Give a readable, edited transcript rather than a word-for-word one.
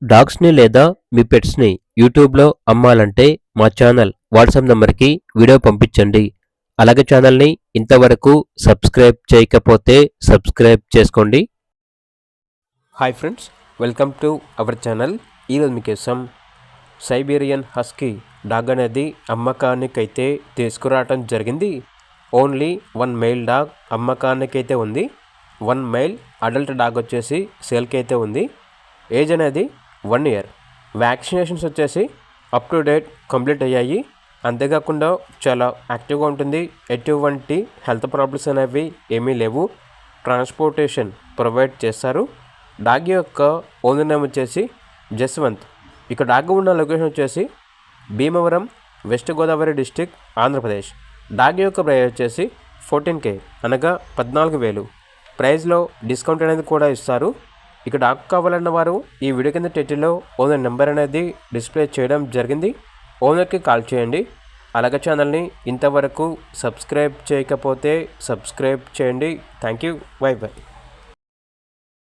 డాగ్స్‌ని లేదా మీ పెట్స్‌ని యూట్యూబ్‌లో అమ్మాలంటే మా ఛానల్ వాట్సాప్ నంబర్‌కి వీడియో పంపించండి. అలాగే ఛానల్‌ని ఇంతవరకు సబ్స్క్రైబ్ చేయకపోతే సబ్స్క్రైబ్ చేసుకోండి. Hi friends, welcome to our channel. ఈరోజు మీకోసం సైబీరియన్ హస్కీ డాగ్ అనేది అమ్మకానికైతే తీసుకురావటం జరిగింది. ఓన్లీ వన్ మెయిల్ డాగ్ అమ్మకానికైతే ఉంది. వన్ మెయిల్ అడల్ట్ డాగ్ వచ్చేసి సేల్కి అయితే ఉంది. ఏజ్ అనేది 1 ఇయర్. వ్యాక్సినేషన్స్ వచ్చేసి అప్ టు డేట్ కంప్లీట్ అయ్యాయి. అంతేకాకుండా చాలా యాక్టివ్గా ఉంటుంది. ఎటువంటి హెల్త్ ప్రాబ్లమ్స్ అనేవి ఏమీ లేవు. ట్రాన్స్పోర్టేషన్ ప్రొవైడ్ చేస్తారు. డాగ్ యొక్క ఓనర్ నేమ్ వచ్చేసి జస్వంత్. ఇక డాగ్ ఉన్న లొకేషన్ వచ్చేసి Bhimavaram, west Godavari district, Andhra Pradesh. Dog యొక్క ప్రైస్ వచ్చేసి 14K అనగా 14,000. ప్రైస్లో డిస్కౌంట్ అనేది కూడా ఇస్తారు. ఇక డాగ్ కావాలన్న వారు ఈ వీడియో కింద టైటిల్లో ఓనర్ నెంబర్ అనేది డిస్ప్లే చేయడం జరిగింది. ఓనర్కి కాల్ చేయండి. అలాగే ఛానల్ని ఇంతవరకు సబ్స్క్రైబ్ చేయకపోతే సబ్స్క్రైబ్ చేయండి. Thank you. By by.